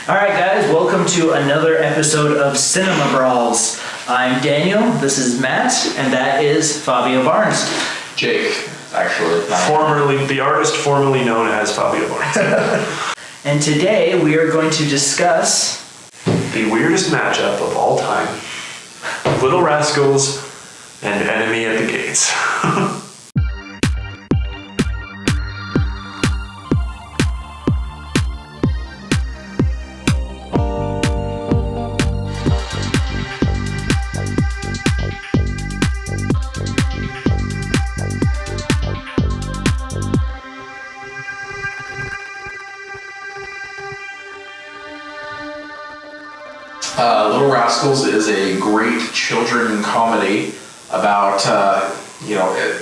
Alright guys, welcome to another episode of Cinema Brawls. I'm Daniel, this is Matt, and that is Fabio Barnes. Jake, actually. Formerly, the artist formerly known as Fabio Barnes. And today we are going to discuss the weirdest matchup of all time. Little Rascals and Enemy at the Gates. Little Rascals is a great children comedy about,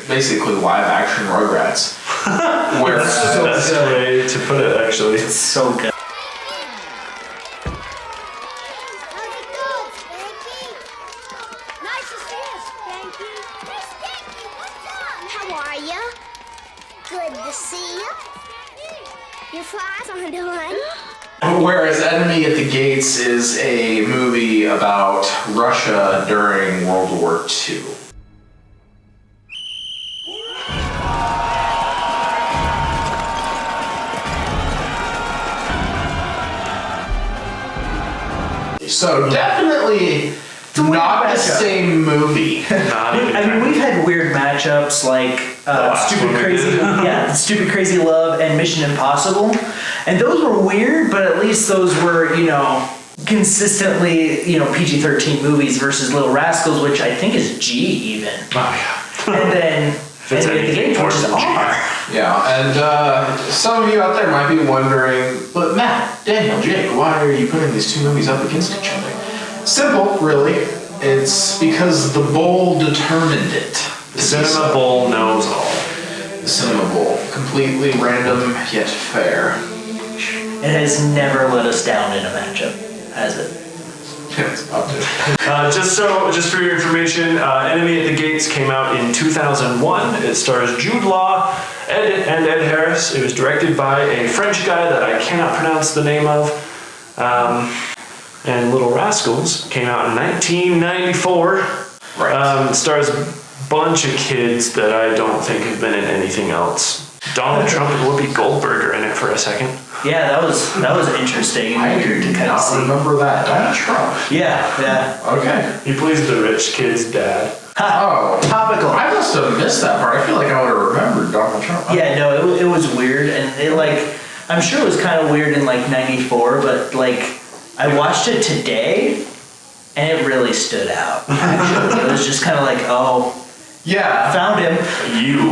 basically live action Rugrats. Where That's the best way to put it, actually. it's so good. How's it going, Spanky? Nice to see you, Spanky. Hey, Spanky, what's up? How are you? Good to see you. Your flies aren't on. Whereas Enemy at the Gates is a movie about Russia during World War II. So definitely not the same movie. Not even I mean, we've had weird matchups like last Stupid one we Crazy, did. Stupid Crazy Love and Mission Impossible, and those were weird, but at least those were, consistently, PG-13 movies versus Little Rascals, which I think is G even, Oh, yeah. and then it's Enemy at the anything Gates, which is more than G. R. Yeah, and some of you out there might be wondering, but Matt, Daniel, Jake, why are you putting these two movies up against each other? Simple, really. It's because the bowl determined it. The Cinema Bowl knows all. The Cinema Bowl. Completely random, yet fair. It has never let us down in a matchup, has it? It's up to Just for your information, Enemy at the Gates came out in 2001. It stars Jude Law and Ed Harris. It was directed by a French guy that I cannot pronounce the name of. And Little Rascals came out in 1994. Right. Stars a bunch of kids that I don't think have been in anything else. Donald Trump and Whoopi Goldberg are in it for a second. Yeah, that was interesting and I weird to do kind of not see. remember that. Donald Trump. Yeah. Okay. He plays the rich kid's dad. Oh. Topical. I must have missed that part. I feel like I would have remembered Donald Trump. Yeah, no, it was weird, and it I'm sure it was kind of weird in 94, but I watched it today, and it really stood out. Actually, it was just kind of oh, Yeah. found him.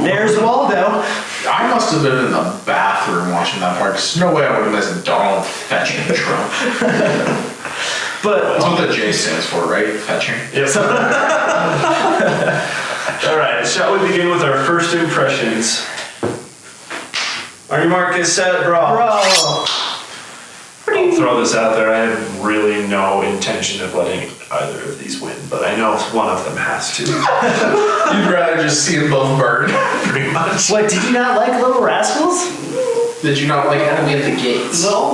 There's Waldo. I must have been in the bathroom watching that part. There's no way I would have missed Donald fetching Trump. But That's what the J stands for, right? Fetching. Yep. All right, shall we begin with our first impressions? On your mark, get set, brawl. I'll throw this out there. I have really no intention of letting either of these win, but I know one of them has to. You'd rather just see them both burn. Pretty much. what, did you not like Little Rascals? Did you not like Enemy at the Gates? No.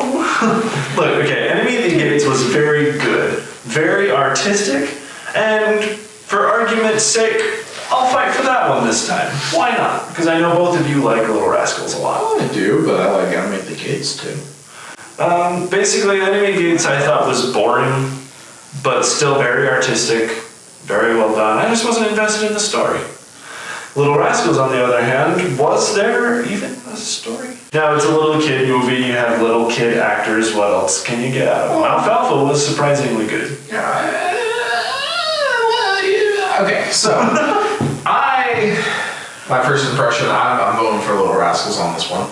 Look, okay, Enemy at the Gates was very good, very artistic, and for argument's sake, I'll fight for that one this time. Why not? Because I know both of you like Little Rascals a lot. I do, but I like Enemy at the Gates too. Basically, Enemy at the Gates I thought was boring, but still very artistic, very well done. I just wasn't invested in the story. Little Rascals, on the other hand, was there even a story? Now, it's a little kid movie, you have little kid actors, what else can you get out of them? Alfalfa was surprisingly good. Okay, so my first impression, I'm voting for Little Rascals on this one.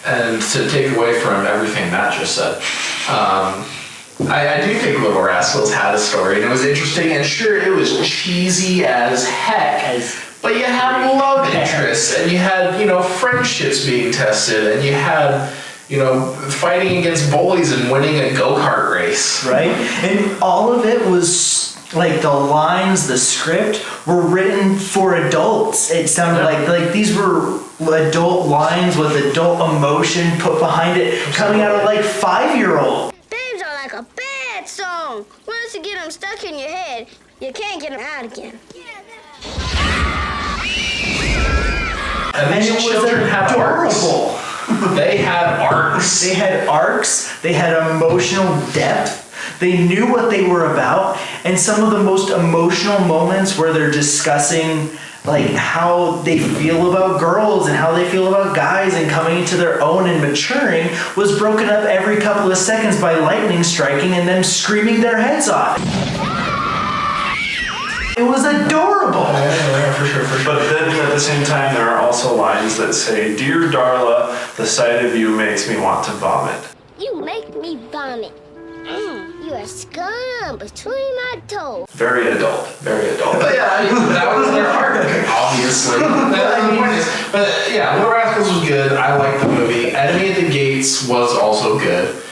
And to take away from everything Matt just said, I do think Little Rascals had a story, and it was interesting, and sure, it was cheesy as heck, But you had love interests, and you had, friendships being tested, and you had, fighting against bullies and winning a go-kart race. Right? And all of it was like the lines, the script were written for adults. It sounded like these were adult lines with adult emotion put behind it, coming out of like 5-year-old. Babes are like a bad song. Once you get them stuck in your head, you can't get them out again. And And these it was children had arcs. adorable. They had arcs. They had arcs, they had emotional depth, they knew what they were about, and some of the most emotional moments where they're discussing like how they feel about girls and how they feel about guys and coming into their own and maturing was broken up every couple of seconds by lightning striking and them screaming their heads off. It was adorable. Yeah, for sure. But then at the same time, there are also lines that say, "Dear Darla, the sight of you makes me want to vomit." You make me vomit. You're a scum between my toes. Very adult. Very adult. But yeah, that was their arc, obviously. But yeah, Little Rascals was good. I liked the movie. Enemy at the Gates was also good.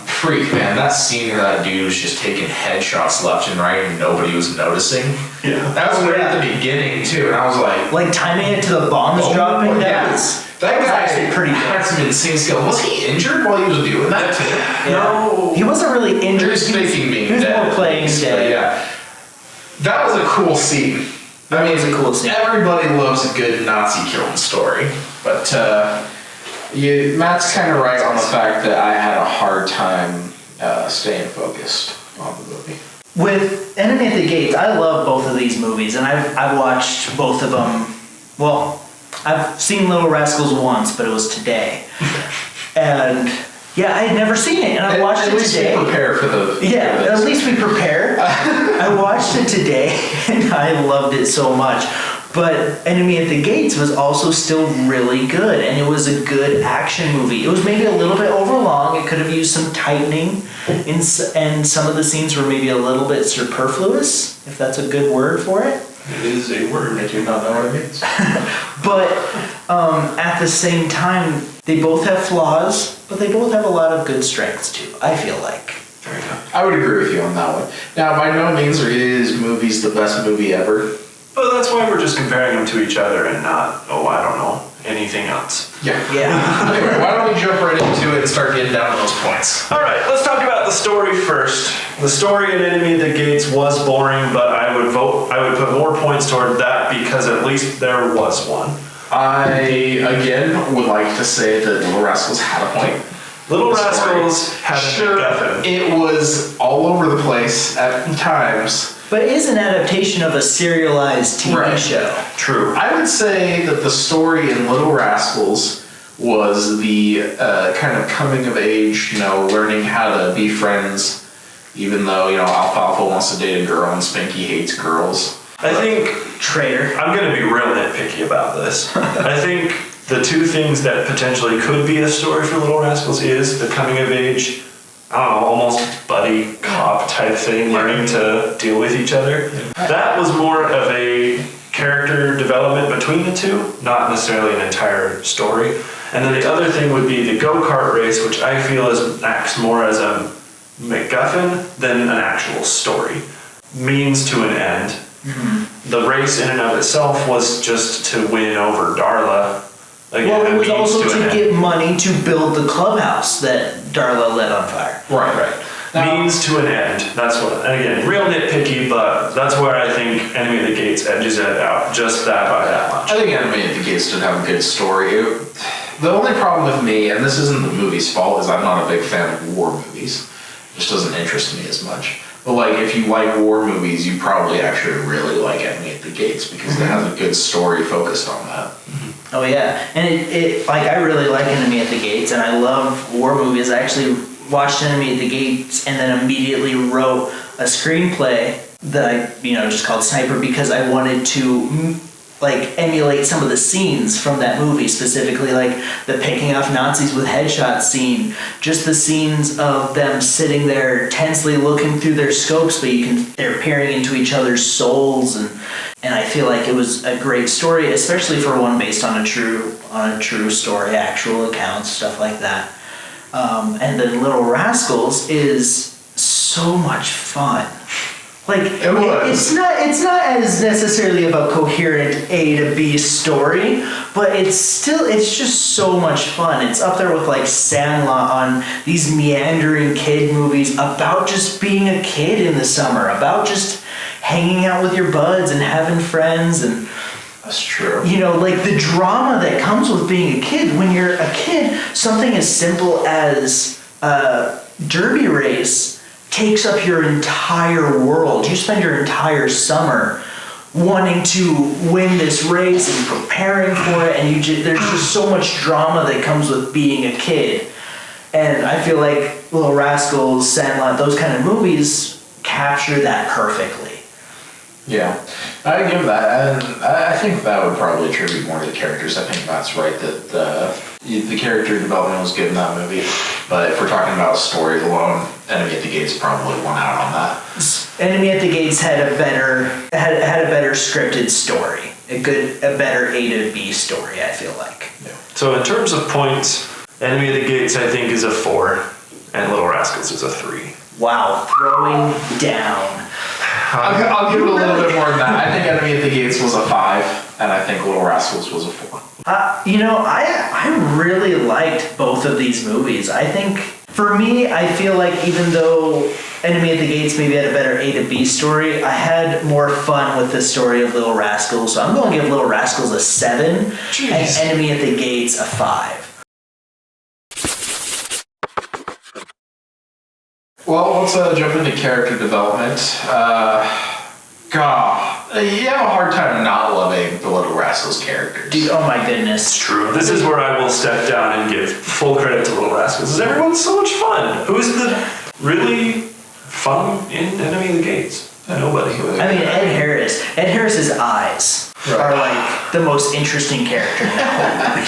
Freak, man, that scene where that dude was just taking headshots left and right and nobody was noticing. Yeah. That was right at the beginning too, and I was like, Timing it to the bombs dropping, that was actually pretty good. had some insane skill. Was he injured while he was doing that too? No, he wasn't really injured. He was faking being He was dead. more playing But dead. yeah. That was a cool scene. That was a cool scene. Everybody loves a good Nazi killing story, but Matt's kind of right on the fact that I had a hard time staying focused on the movie. With Enemy at the Gates, I love both of these movies, and I've watched both of them. Well, I've seen Little Rascals once, but it was today, and yeah, I had never seen it, and I watched it today. At least we prepare for the. Yeah, at least we prepare. I watched it today, and I loved it so much. But Enemy at the Gates was also still really good, and it was a good action movie. It was maybe a little bit overlong. It could have used some tightening, and some of the scenes were maybe a little bit superfluous, if that's a good word for it. It is a word. I do not know what it means. But at the same time, they both have flaws, but they both have a lot of good strengths too, I feel like. Fair enough. I would agree with you on that one. Now, by no means are his movies the best movie ever. But that's why we're just comparing them to each other and not, I don't know, anything else. Yeah. Yeah. Anyway, why don't we jump right into it and start getting down to those points? All right, let's talk about the story first. The story in Enemy at the Gates was boring, but I would put more points toward that because at least there was one. I, again, would like to say that Little Rascals had a point. Little Rascals had a MacGuffin. It was all over the place at times. But it is an adaptation of a serialized TV show. True. I would say that the story in Little Rascals was the kind of coming of age, learning how to be friends, even though, Alfalfa wants to date a girl and Spanky hates girls. I think Traitor. I'm going to be real nitpicky about this. I think the two things that potentially could be a story for Little Rascals is the coming of age, almost buddy cop type thing, learning to deal with each other. That was more of a character development between the two, not necessarily an entire story. And then the other thing would be the go-kart race, which I feel acts more as a MacGuffin than an actual story. Means to an end. Mm-hmm. The race in and of itself was just to win over Darla. Again, Well, it was also to an get money to build the clubhouse that Darla lit on fire. Right. Means to an end. That's what, and again, real nitpicky, but that's where I think Enemy of the Gates edges it out just that by that much. I think Enemy at the Gates did have a good story. The only problem with me, and this isn't the movie's fault, is I'm not a big fan of war movies. It just doesn't interest me as much. But if you like war movies, you probably actually really like Enemy at the Gates because it has a good story focused on that. Oh yeah, and it I really like Enemy at the Gates, and I love war movies. I actually watched Enemy at the Gates and then immediately wrote a screenplay that I just called Sniper because I wanted to like emulate some of the scenes from that movie, specifically like the picking off Nazis with headshot scene, just the scenes of them sitting there tensely looking through their scopes, but they're peering into each other's souls, and I feel like it was a great story, especially for one based on a true story, actual accounts, stuff like that. And then Little Rascals is so much fun. Like it's not as necessarily of a coherent A to B story, but it's just so much fun. It's up there with like Sandlot on these meandering kid movies about just being a kid in the summer, about just hanging out with your buds and having friends. And that's true. You know, like the drama that comes with being a kid. When you're a kid, something as simple as a derby race takes up your entire world. You spend your entire summer wanting to win this race and preparing for it, and there's just so much drama that comes with being a kid. And I feel like Little Rascals, Sandlot, those kind of movies capture that perfectly. Yeah, I give that, and I think that would probably attribute more to the characters. I think that's right, that the character development was good in that movie. But if we're talking about stories alone, Enemy at the Gates probably won out on that. Enemy at the Gates had a better scripted story, a better A to B story, I feel like. Yeah. So in terms of points, Enemy at the Gates I think is a 4, and Little Rascals is a 3. Wow, throwing down. I'll give it a little bit more than that. I think Enemy at the Gates was a 5, and I think Little Rascals was a 4. I really liked both of these movies. I think, for me, I feel like even though Enemy at the Gates maybe had a better A to B story, I had more fun with the story of Little Rascals. So I'm going to give Little Rascals a 7, Jeez. and Enemy at the Gates a 5. Well, let's jump into character development. You have a hard time not loving the Little Rascals characters. Dude, oh my goodness. It's true. This is where I will step down and give full credit to Little Rascals, because everyone's so much fun. Who's the really fun in Enemy of the Gates? Nobody. I mean, Ed Harris. Ed Harris's eyes are like the most interesting character in that whole movie.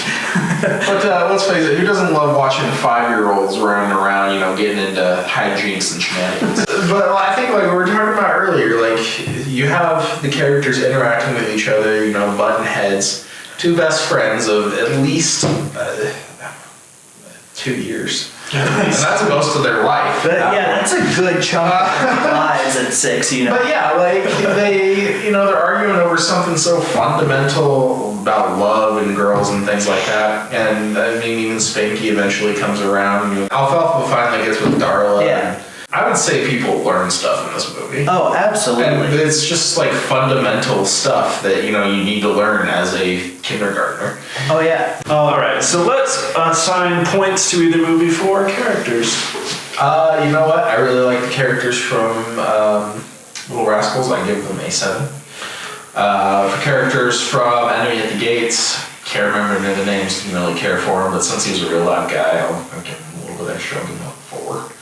But let's face it, who doesn't love watching 5-year-olds running around, getting into hijinks and shenanigans? But I think like we were talking about earlier, like you have the characters interacting with each other, button heads, two best friends of at least 2 years. And that's most of their life. That's a good chunk of their lives at 6, But yeah, like they're arguing over something so fundamental about love and girls and things like that. And I mean, even Spanky eventually comes around. Alfalfa finally gets with Darla. Yeah. I would say people learn stuff in this movie. Oh, absolutely. And it's just like fundamental stuff that you need to learn as a kindergartner. Oh yeah. All right, so let's assign points to either movie for characters. You know what? I really like the characters from Little Rascals. I give them a 7. For characters from Enemy at the Gates, can't remember the names. Didn't really care for him, but since he was a real live guy, I'll give him a little bit extra. I'll give him a 4.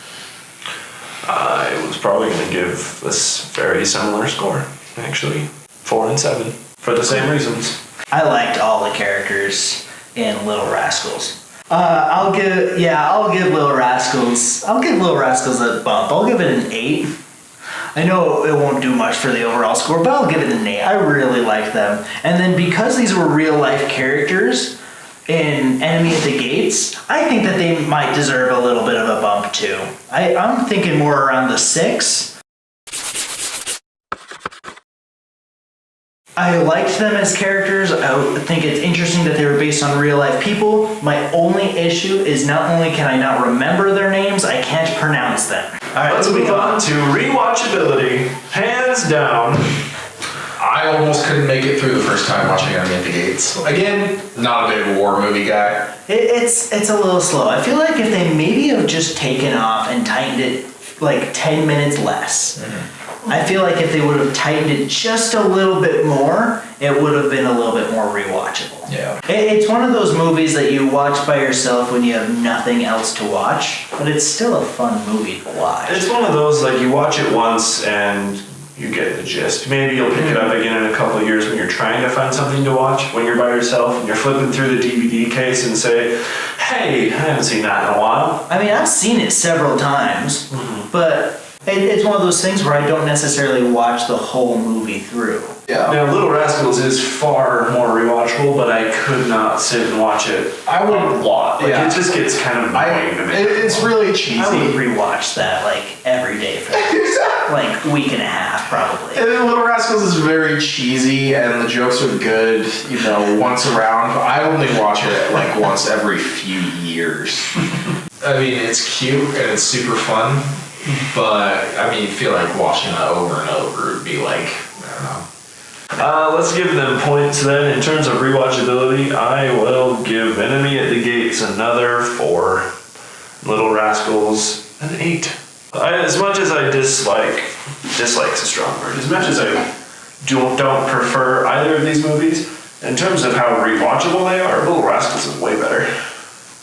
I was probably going to give this very similar score, actually. 4 and 7, for the same reasons. I liked all the characters in Little Rascals. I'll give Little Rascals a bump. I'll give it an 8. I know it won't do much for the overall score, but I'll give it an 8. I really like them. And then because these were real life characters in Enemy at the Gates, I think that they might deserve a little bit of a bump too. I'm thinking more around the 6. I liked them as characters. I think it's interesting that they were based on real life people. My only issue is not only can I not remember their names, I can't pronounce them. All right, let's move on to rewatchability. Hands down. I almost couldn't make it through the first time watching Enemy at the Gates. Again, not a big war movie guy. It's a little slow. I feel like if they maybe have just taken off and tightened it like 10 minutes less. Mm-hmm. I feel like if they would have tightened it just a little bit more, it would have been a little bit more rewatchable. Yeah. It's one of those movies that you watch by yourself when you have nothing else to watch, but it's still a fun movie to watch. It's one of those, like, you watch it once and you get the gist. Maybe you'll pick it up again in a couple of years when you're trying to find something to watch, when you're by yourself and you're flipping through the DVD case and say, hey, I haven't seen that in a while. I mean, I've seen it several times, but it's one of those things where I don't necessarily watch the whole movie through. Yeah. Now, Little Rascals is far more rewatchable, but I could not sit and watch it I would- a lot. Like, yeah. it just gets kind of annoying to me. It's really I cheesy. would rewatch that like every day for like week and a half probably. And then Little Rascals is very cheesy, and the jokes are good, you know, once around. But I only watch it like once every few years. I mean, it's cute and it's super fun, but I mean, you feel like watching it over and over would be like, I don't know. Let's give them points then. In terms of rewatchability, I will give Enemy at the Gates another 4. Little Rascals an 8. As much as I dislike's a strong word, as much as I don't prefer either of these movies, in terms of how rewatchable they are, Little Rascals is way better.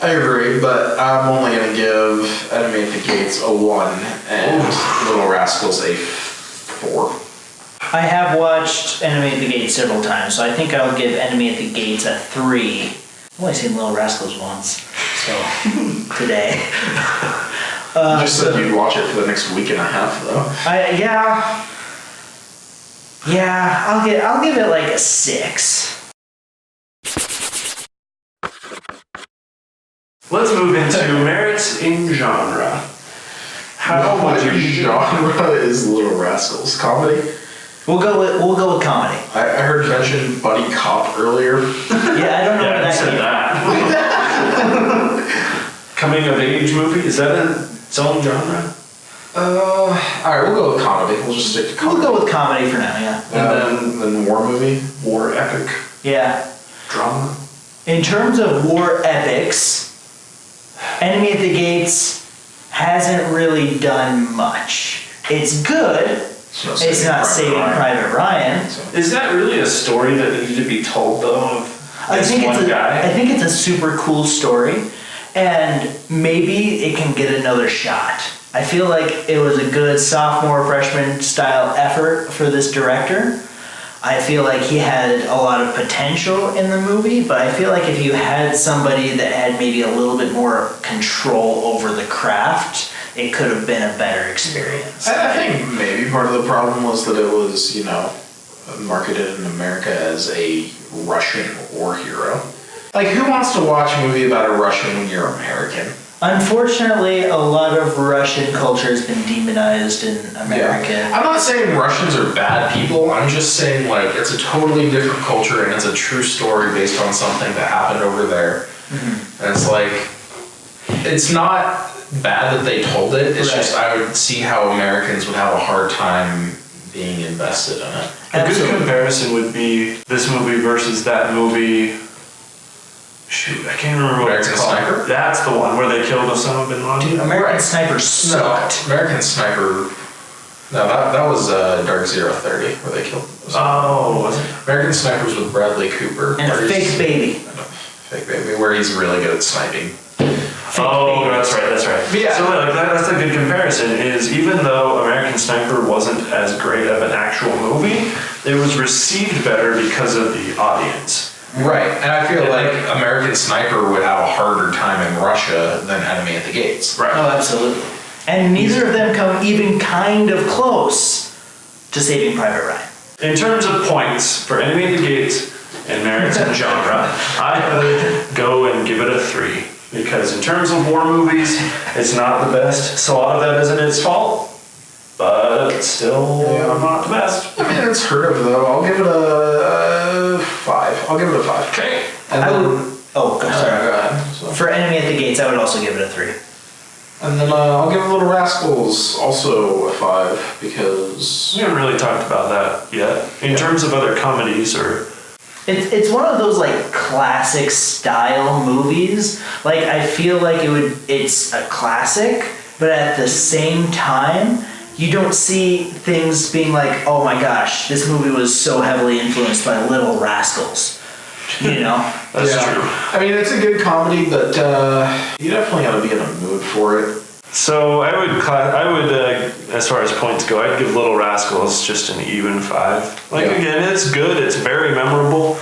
I agree, but I'm only gonna give Enemy at the Gates a 1 and Little Rascals a 4. I have watched Enemy at the Gates several times, so I think I'll give Enemy at the Gates a 3. I've only seen Little Rascals once, so today. You just said you'd watch it for the next week and a half, though. I'll give it like a 6. Let's move into merits in genre. How would you genre is Little Rascals? Comedy? We'll go with comedy. I heard you mention Buddy Cop earlier. Yeah, I don't know Yeah, where I that said came that. Coming of age movie? Is that its own genre? Alright, we'll go with comedy. We'll just stick to We'll comedy. go with comedy for now, yeah. And then war movie. War epic Yeah. drama? In terms of war epics, Enemy at the Gates hasn't really done much. It's good. It's not Saving Private Ryan. Is that really a story that needed to be told though? Of I this think one guy? I think it's a super cool story, and maybe it can get another shot. I feel like it was a good sophomore freshman style effort for this director. I feel like he had a lot of potential in the movie, but I feel like if you had somebody that had maybe a little bit more control over the craft, it could have been a better experience. I think maybe part of the problem was that it was, you know, marketed in America as a Russian war hero. Like, who wants to watch a movie about a Russian when you're American? Unfortunately, a lot of Russian culture has been demonized in America. Yeah. I'm not saying Russians are bad people. I'm just saying, like, it's a totally different culture and it's a true story based on something that happened over there. Mm-hmm. And it's like, it's not bad that they told it. It's just I would see how Americans would have a hard time being invested in it. A good comparison would be this movie versus that movie. Shoot, I can't remember what it's American called. Sniper? That's the one where they killed Osama bin Laden. Dude, American Sniper sucked. No, American Sniper. No, that was Dark Zero 30 where they killed. Oh, was it? American Sniper's with Bradley Cooper. And a where he's- fake baby. Fake baby, where he's really good at sniping. Oh, baby. that's right. Yeah. So like that's a good comparison. Is even though American Sniper wasn't as great of an actual movie, it was received better because of the audience. Right, and I feel like American Sniper would have a harder time in Russia than Enemy at the Gates. Right. Oh, absolutely. And neither of them come even kind of close to Saving Private Ryan. In terms of points for Enemy at the Gates and merits in genre, I would go and give it a 3. Because in terms of war movies, it's not the best. So a lot of that isn't its fault. But still not the best. I mean, it's heard of though. I'll give it a 5. I'll give it a 5. Okay. And I then, would. Oh, go, sorry. go ahead. So. For Enemy at the Gates, I would also give it a 3. And then I'll give Little Rascals also a 5 because We haven't really talked about that yet. In terms of other comedies or... It's one of those like classic style movies. Like I feel like it's a classic, but at the same time, you don't see things being like, oh my gosh, this movie was so heavily influenced by Little Rascals. You know? That's true. I mean, it's a good comedy, but you definitely got to be in a mood for it. So I would, as far as points go, I'd give Little Rascals just an even 5. Like, again, it's good, it's very memorable.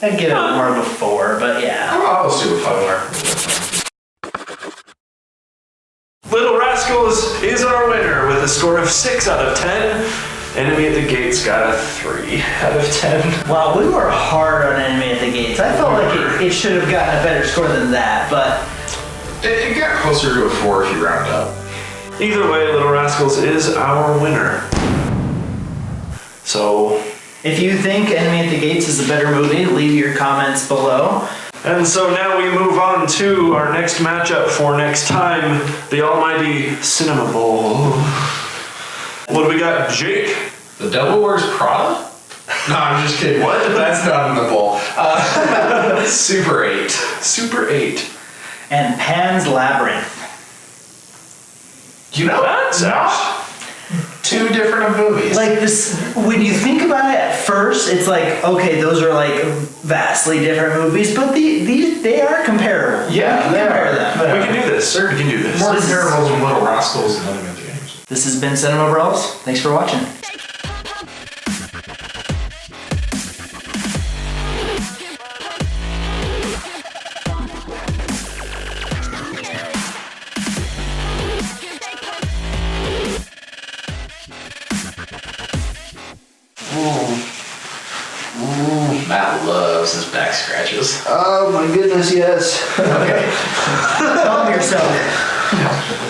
I'd give it more of a 4, but yeah. I'll do a 5. Little Rascals is our winner with a score of 6 out of 10. Enemy at the Gates got a 3 out of 10. Wow, we were hard on Enemy at the Gates. I felt like it should have gotten a better score than that, but It got closer to a 4 if you round up. Either way, Little Rascals is our winner. So, if you think Enemy at the Gates is a better movie, leave your comments below. and so now we move on to our next matchup for next time, the almighty Cinema Bowl. What do we got, Jake? The Devil Wears Prada? No, I'm just kidding. What? That's not in the bowl. Super 8. Super 8. And Pan's Labyrinth. You know, That's not 2 different movies. Like this, when you think about it at first, it's like, okay, those are like vastly different movies, but they are comparable. Yeah, We they can compare are. them. We can do this. We can do this. More comparables than Little Rascals and Enemy of the Games. This has been Cinema Brawls. Thanks for watching. Matt loves his back scratches. Oh my goodness, yes. Okay. Calm yourself.